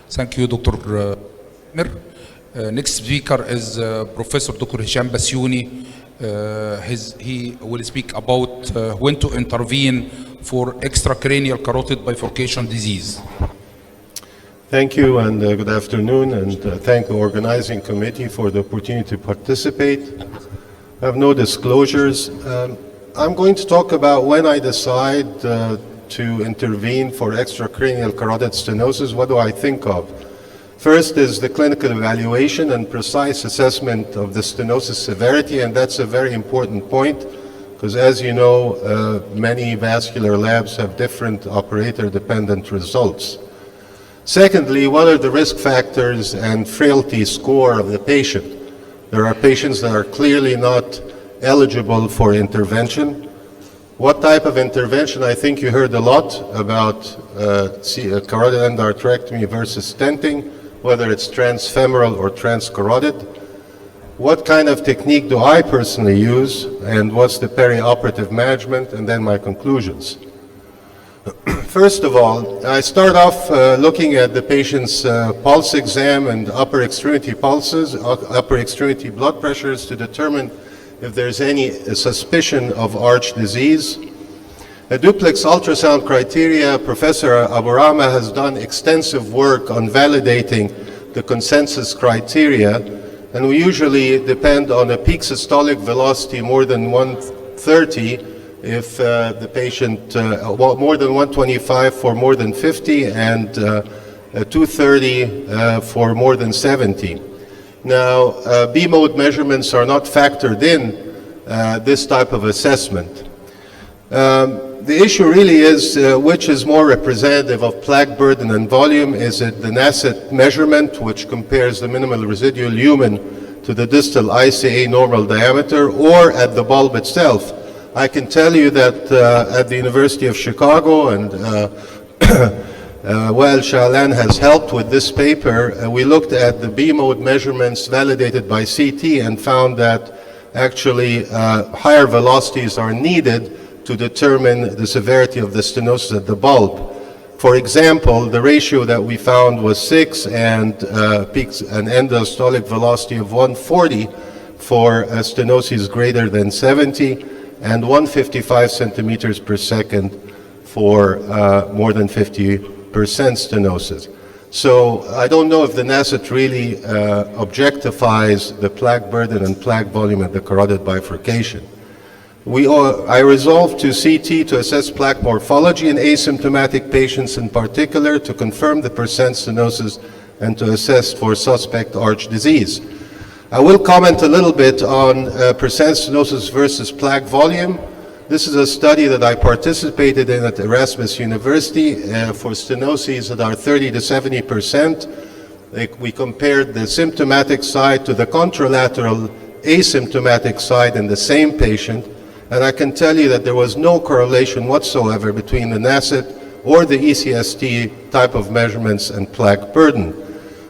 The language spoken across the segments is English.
Thank you, Dr. Mir. Next speaker is Professor Dr. Hisham bassoyni. He will speak about when to intervene for extracranial carotid bifurcation disease. Thank you, and good afternoon, and thank the organizing committee for the opportunity to participate. I have no disclosures. I'm going to talk about when I decide to intervene for extracranial carotid stenosis. What do I think of? First is the clinical evaluation and precise assessment of the stenosis severity, and that's a very important point because, as you know, many vascular labs have different operator-dependent results. Secondly, what are the risk factors and frailty score of the patient? There are patients that are clearly not eligible for intervention. What type of intervention? I think you heard a lot about carotid endarterectomy versus stenting, whether it's transfemoral or transcarotid. What kind of technique do I personally use, and what's the perioperative management, and then my conclusions. First of all, I start off looking at the patient's pulse exam and upper extremity pulses, upper extremity blood pressures to determine if there's any suspicion of arch disease. A duplex ultrasound criteria, Professor Aburama has done extensive work on validating the consensus criteria, and we usually depend on a peak systolic velocity more than 130 if the patient, more than 125 for more than 50, and 230 for more than 70. Now, B-mode measurements are not factored in this type of assessment. The issue really is which is more representative of plaque burden and volume. Is it the NASET measurement, which compares the minimal residual lumen to the distal ICA normal diameter, or at the bulb itself? I can tell you that at the University of Chicago, and Wael Shahlan has helped with this paper, we looked at the B-mode measurements validated by CT and found that actually higher velocities are needed to determine the severity of the stenosis at the bulb. For example, the ratio that we found was 6 and peaks an endostolic velocity of 140 for stenosis greater than 70 and 155 centimeters per second for more than 50% stenosis. So I don't know if the NASET really objectifies the plaque burden and plaque volume at the carotid bifurcation. I resolved to CT to assess plaque morphology in asymptomatic patients in particular, to confirm the percent stenosis and to assess for suspect arch disease. I will comment a little bit on percent stenosis versus plaque volume. This is a study that I participated in at Erasmus University for stenoses that are 30 to 70%. We compared the symptomatic side to the contralateral asymptomatic side in the same patient. And I can tell you that there was no correlation whatsoever between the NASET or the ECST type of measurements and plaque burden.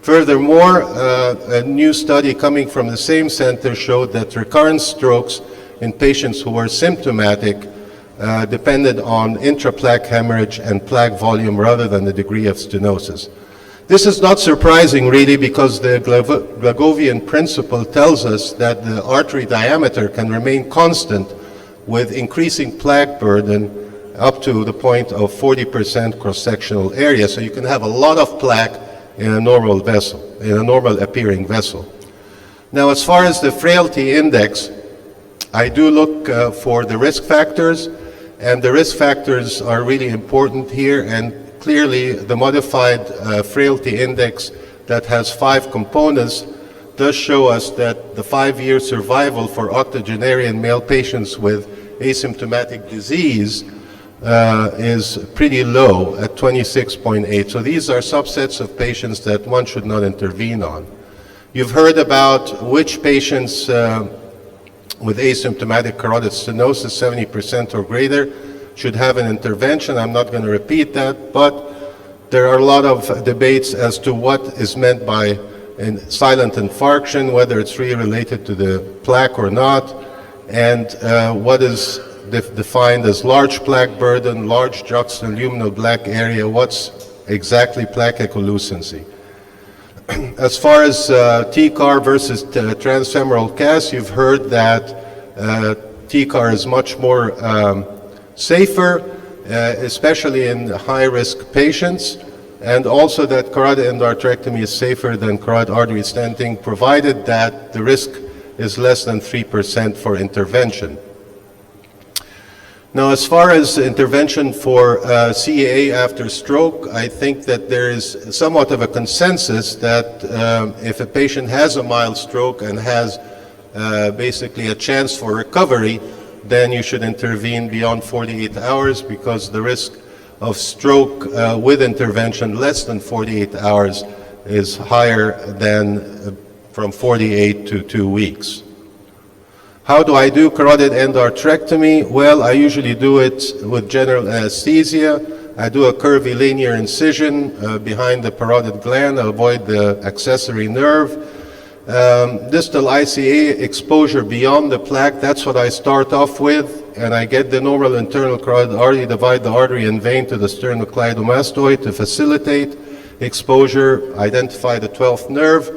Furthermore, a new study coming from the same center showed that recurrent strokes in patients who were symptomatic depended on intraplaque hemorrhage and plaque volume rather than the degree of stenosis. This is not surprising really, because the Glagovian principle tells us that the artery diameter can remain constant with increasing plaque burden up to the point of 40% cross-sectional area. So you can have a lot of plaque in a normal vessel, in a normal appearing vessel. Now, as far as the frailty index, I do look for the risk factors, and the risk factors are really important here, and clearly the modified frailty index that has 5 components does show us that the 5-year survival for octogenarian male patients with asymptomatic disease is pretty low at 26.8. So these are subsets of patients that one should not intervene on. You've heard about which patients with asymptomatic carotid stenosis, 70% or greater, should have an intervention. I'm not going to repeat that, but there are a lot of debates as to what is meant by silent infarction, whether it's really related to the plaque or not, and what is defined as large plaque burden, large juxtaluminal black area, what's exactly plaque echolucency. As far as TCAR versus transfemoral CAS, you've heard that TCAR is much more safer, especially in high-risk patients, and also that carotid endarterectomy is safer than carotid artery stenting, provided that the risk is less than 3% for intervention. Now, as far as intervention for CEA after stroke, I think that there is somewhat of a consensus that if a patient has a mild stroke and has basically a chance for recovery, then you should intervene beyond 48 hours, because the risk of stroke with intervention less than 48 hours is higher than from 48 to 2 weeks. How do I do carotid endarterectomy? Well, I usually do it with general anesthesia. I do a curvilinear incision behind the parotid gland, avoid the accessory nerve. Distal ICA exposure beyond the plaque, that's what I start off with, and I get the normal internal carotid artery, divide the artery and vein to the sternocleidomastoid to facilitate exposure, identify the 12th nerve.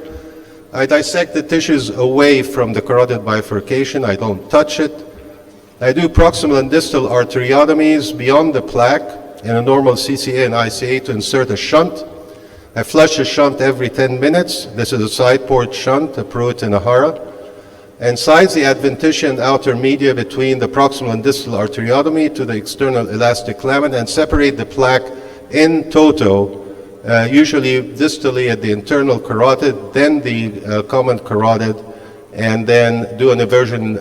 I dissect the tissues away from the carotid bifurcation. I don't touch it. I do proximal and distal arteriotomies beyond the plaque in a normal CCA and ICA to insert a shunt. I flush a shunt every 10 minutes. This is a side port shunt, a Pruitt and a Hara. And size the adventitia and outer media between the proximal and distal arteriotomy to the external elastic lamina and separate the plaque in toto, usually distally at the internal carotid, then the common carotid, and then do an eversion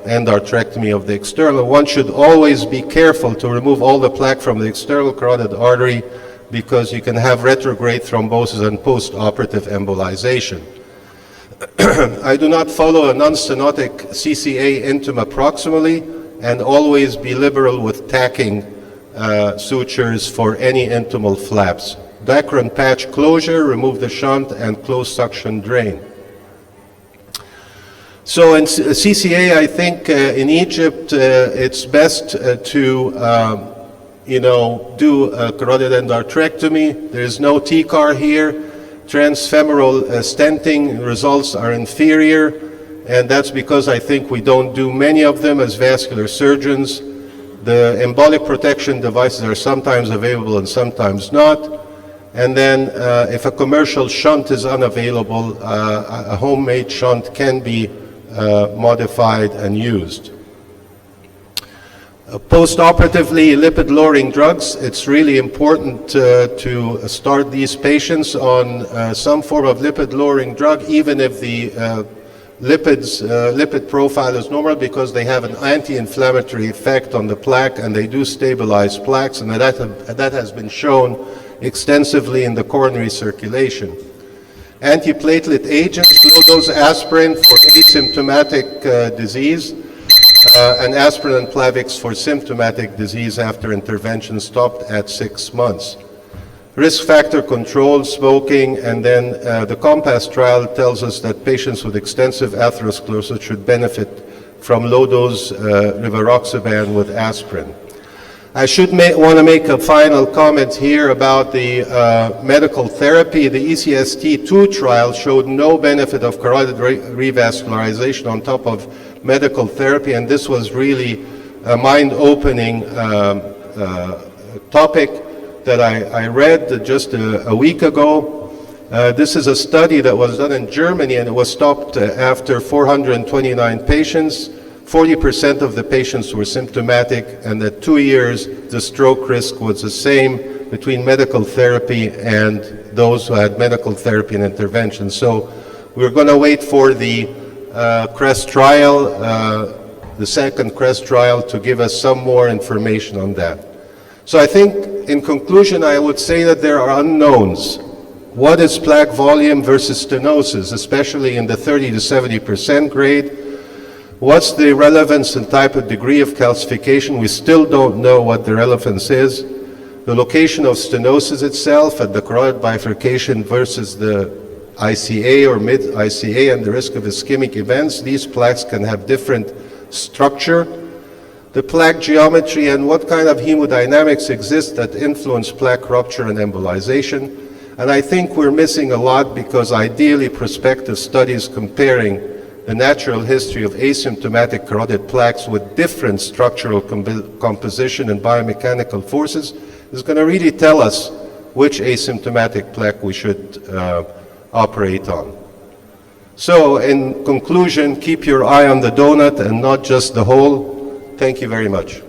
endarterectomy of the external. One should always be careful to remove all the plaque from the external carotid artery, because you can have retrograde thrombosis and post-operative embolization. I do not follow a non-stenotic CCA intima proximally, and always be liberal with tacking sutures for any intimal flaps. Dacron patch closure, remove the shunt, and close suction drain. So in CCA, I think in Egypt, it's best to do a carotid endarterectomy. There is no TCAR here. Transfemoral stenting results are inferior, and that's because I think we don't do many of them as vascular surgeons. The embolic protection devices are sometimes available and sometimes not. And then if a commercial shunt is unavailable, a homemade shunt can be modified and used. Post-operatively, lipid-lowering drugs, it's really important to start these patients on some form of lipid-lowering drug, even if the lipid profile is normal, because they have an anti-inflammatory effect on the plaque, and they do stabilize plaques, and that has been shown extensively in the coronary circulation. Antiplatelet agents, low-dose aspirin for asymptomatic disease, and aspirin and Plavix for symptomatic disease after intervention stopped at 6 months. Risk factor control, smoking, and then the COMPASS trial tells us that patients with extensive atherosclerosis should benefit from low-dose rivaroxaban with aspirin. I should want to make a final comment here about the medical therapy. The ECST2 trial showed no benefit of carotid revascularization on top of medical therapy, and this was really a mind-opening topic that I read just a week ago. This is a study that was done in Germany, and it was stopped after 429 patients. 40% of the patients were symptomatic, and at 2 years, the stroke risk was the same between medical therapy and those who had medical therapy and intervention. So we're going to wait for the CREST trial, the second CREST trial, to give us some more information on that. So I think, in conclusion, I would say that there are unknowns. What is plaque volume versus stenosis, especially in the 30 to 70% grade? What's the relevance and type of degree of calcification? We still don't know what the relevance is. The location of stenosis itself at the carotid bifurcation versus the ICA or mid-ICA and the risk of ischemic events. These plaques can have different structure. The plaque geometry and what kind of hemodynamics exist that influence plaque rupture and embolization. And I think we're missing a lot because ideally prospective studies comparing the natural history of asymptomatic carotid plaques with different structural composition and biomechanical forces is going to really tell us which asymptomatic plaque we should operate on. So in conclusion, keep your eye on the donut and not just the hole. Thank you very much.